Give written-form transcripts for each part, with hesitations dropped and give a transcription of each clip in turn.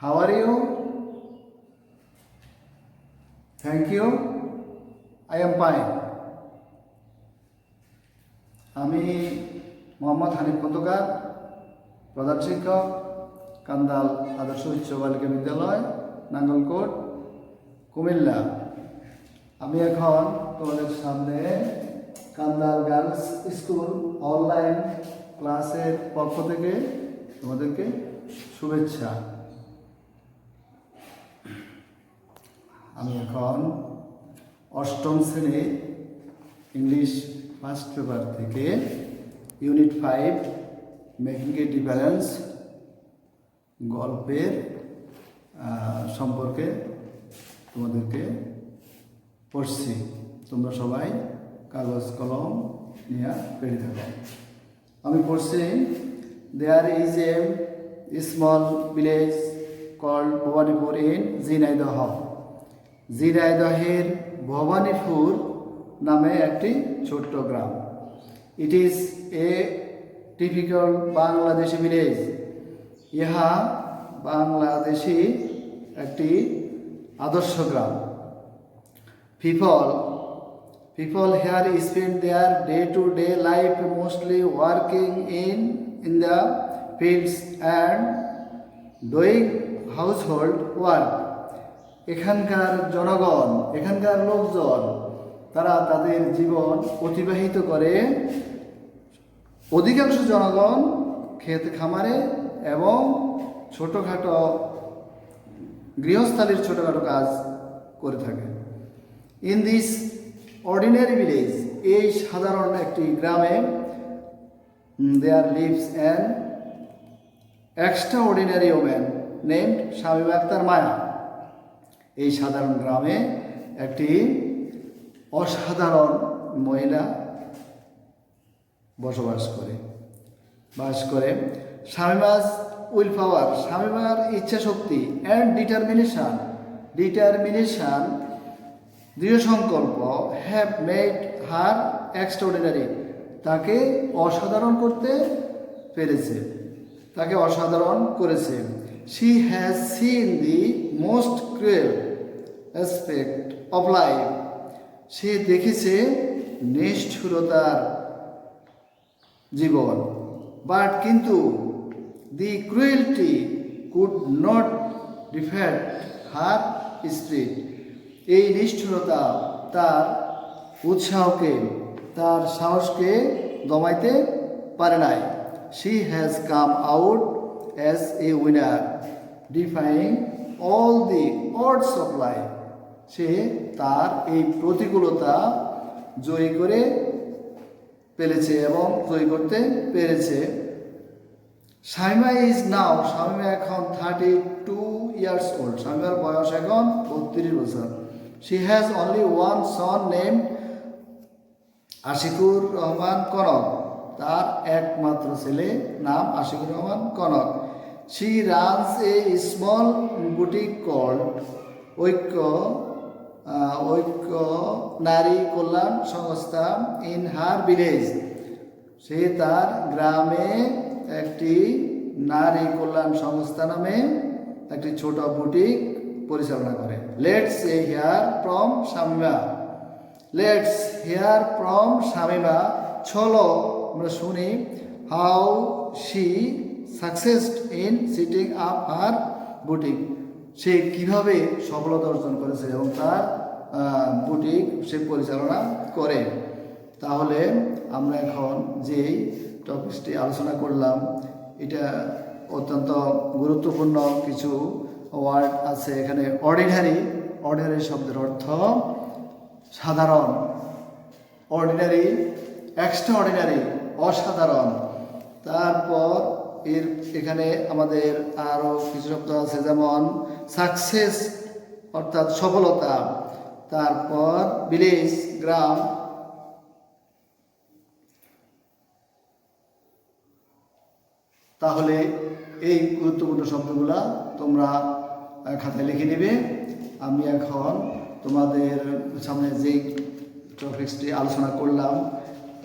How are you? Thank you. I am fine. আমি মোহাম্মদ হানিফ খন্দকার, প্রধান শিক্ষক, কান্দাল আদর্শ উচ্চ বালিকা বিদ্যালয়, নাঙ্গলকোট, কুমিল্লা। আমি এখন তোমাদের সামনে কান্দাল গার্লস স্কুল অনলাইন ক্লাসের পক্ষ থেকে তোমাদেরকে শুভেচ্ছা। আমি এখন অষ্টম শ্রেণী ইংলিশ ফার্স্ট পেপার থেকে ইউনিট 5 মেকিং এ ডিফারেন্স গল্পের সম্পর্কে তোমাদেরকে পড়ছি। তোমরা সবাই কাগজ কলম নিয়ে পেড়ে থাকো। আমি পড়ছি, there is a small village called Bhabanipur in Jhenaidah. ঝিনাইদহের ভবানীপুর নামে একটি ছোট্ট গ্রাম। It is a typical Bangladeshi village. ইহা বাংলাদেশি একটি আদর্শ গ্রাম। People here spend their day-to-day life mostly working in the fields and doing household work. এখানকার জনগণ, এখানকার লোকজন, তারা তাদের জীবন অতিবাহিত করে। অধিকাংশ জনগণ ক্ষেত খামারে এবং ছোটোখাটো গৃহস্থালির ছোটোখাটো কাজ করে থাকে। ইন দিস অর্ডিনারি ভিলেজ, এই সাধারণ একটি গ্রামে, there lives an extraordinary woman named Shamima Akter Maya. এই সাধারণ গ্রামে একটি অসাধারণ মহিলা বাস করে। শামীমাস উইল পাওয়ার, শামীমার ইচ্ছা শক্তি, অ্যান্ড ডিটারমিনেশন দৃঢ় সংকল্প, হ্যাভ মেড হার এক্সট্রাঅর্ডিনারি, তাকে অসাধারণ করেছে। She has seen the most cruel aspect of life, সে দেখেছে নিষ্ঠুরতার জীবন। বাট কিন্তু the cruelty could not defect her spirit, এই নিষ্ঠুরতা তার উৎসাহকে, তার সাহসকে দমাইতে পারে নাই। She has come out as a winner defying all the odds of life, সে তার এই প্রতিকূলতা জয়ী করতে পেরেছে। শামীমা ইজ নাও, শামীমা এখন 32 years old, শামীমার বয়স এখন 32 বছর। She has only one son named Ashiqur Rahman Konok, তার একমাত্র ছেলে নাম Ashiqur Rahman Konok. She runs a small boutique called Oikko Nari কল্যাণ সংস্থা ইন হার ভিলেজ, সে তার গ্রামে একটি নারী কল্যাণ সংস্থা নামে একটি ছোট বুটিক পরিচালনা করে। লেটস হিয়ার ফ্রম শামীমা, চলো আমরা শুনি how she succeeded in setting up her boutique, সে কিভাবে সফলতা অর্জন করেছে এবং তার বুটিক সে পরিচালনা করে। তাহলে আমরা এখন যেই টপিকটি আলোচনা করলাম, এটা অত্যন্ত গুরুত্বপূর্ণ কিছু ওয়ার্ড আছে এখানে। অর্ডিনারি শব্দের অর্থ সাধারণ, অর্ডিনারি, এক্সট্রাঅর্ডিনারি অসাধারণ। তারপর এখানে আমাদের আরও কিছু শব্দ আছে, যেমন সাকসেস অর্থাৎ সফলতা, তারপর ভিলেজ গ্রাম, তাহলে এই গুরুত্বপূর্ণ শব্দগুলা তোমরা খাতায় লিখে নেবে। আমি এখন তোমাদের সামনে যে টপিকসটি আলোচনা করলাম,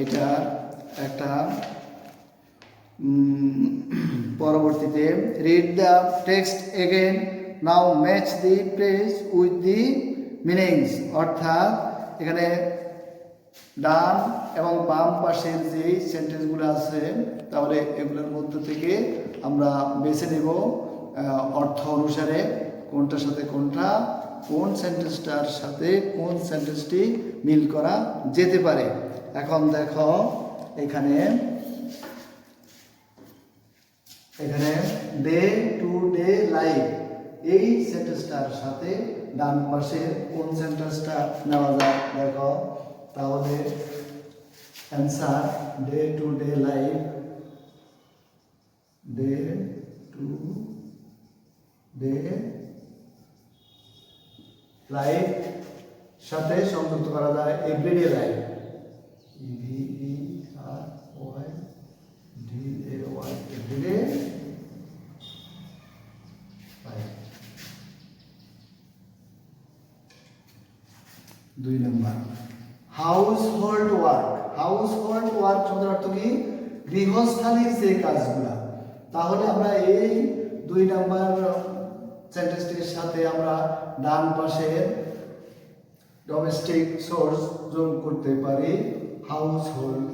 এটার একটা পরবর্তীতে read the text again now match the press with the meanings, অর্থাৎ এখানে ডান এবং বাম পাশের যে সেন্টেন্সগুলো আছে তাহলে এগুলোর মধ্যে থেকে আমরা বেছে নেব অর্থ অনুসারে কোনটার সাথে কোনটা, কোন সেন্টেন্সটার সাথে কোন সেন্টেন্সটি মিল করা যেতে পারে। এখন দেখো এখানে ডে টু ডে লাইফ এই সেন্টেন্সটার সাথে ডান পাশে কোন সেন্টেন্সটা নেওয়া যায় দেখো, তাহলে answer day to day life, day to day life সাথে সংযুক্ত করা যায় এভরিডে লাইফ, এভরিডে লাইফ। 2 নম্বর হাউসহোল্ড ওয়ার্ক। হাউসহোল্ড ওয়ার্ক শব্দের অর্থ কি? গৃহস্থালির যে কাজগুলা। তাহলে আমরা এই 2 নম্বর সেন্টেন্সটির সাথে আমরা ডান পাশে ডোমেস্টিক সোর্স যোগ করতে পারি হাউসহোল্ড।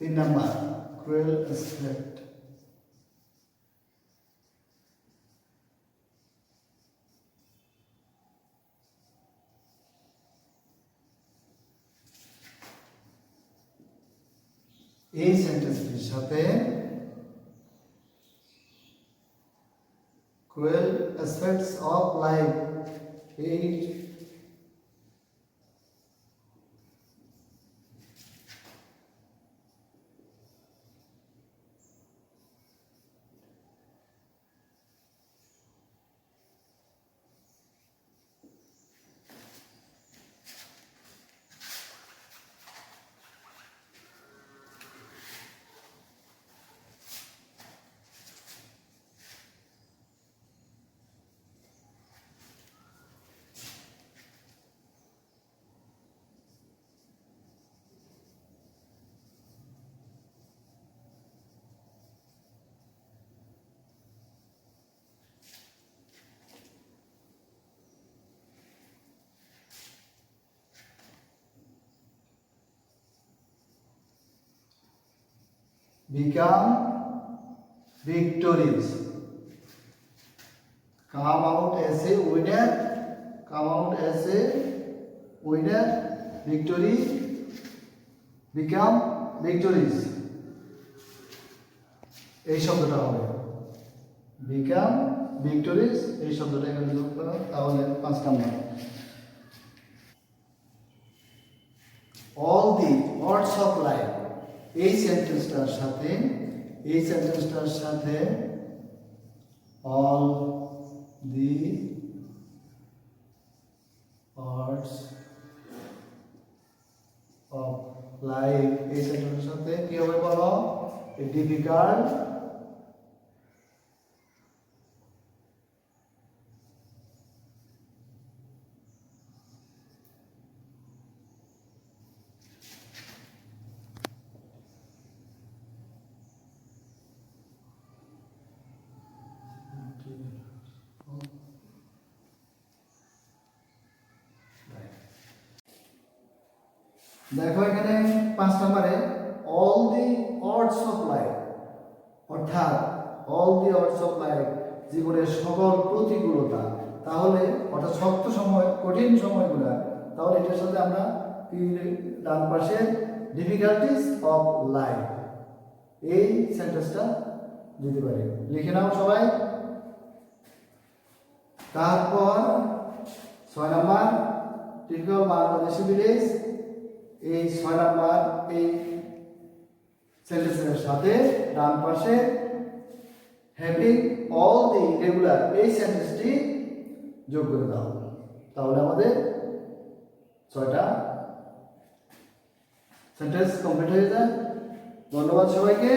তিন নাম্বার ক্রুয়েল অ্যাসপেক্ট। এই সেন্টেন্সটির সাথে ক্রুয়েল অ্যাসপেক্টস অফ লাইফ এই become victorious, come out as a winner, come out as a winner, victory, become victorious এই শব্দটা হবে become victorious এই শব্দটা এখানে যোগ করো, তাহলে 5 number all the words of life এই সেন্টেন্সটার সাথে all the words of life এই সেন্টেন্সের সাথে কি হবে বলো? ডিফিকাল্ট দেখো এখানে 5 নম্বরে all the odds of life, অর্থাৎ all the odds of life জীবনের সকল প্রতিকূলতা, তাহলে অর্থাৎ শক্ত সময় কঠিন সময়গুলো, তাহলে এটার সাথে আমরা ডান পাশে ডিফিকাল্টিস অফ লাইফ এই সেন্টেন্সটা দিতে পারি। লিখে নাও সবাই। তারপর 6 নাম্বার টিপিক্যাল বাংলাদেশি ভিলেজ, এই 6 নাম্বার এই সেন্টেন্সের সাথে ডান পাশে হ্যাভিং অল দি ইরেগুলার এই সেন্টেন্সটি যোগ করে দাও, তাহলে আমাদের 6টা সেন্টেন্স কমপ্লিট হয়ে যায়। ধন্যবাদ সবাইকে।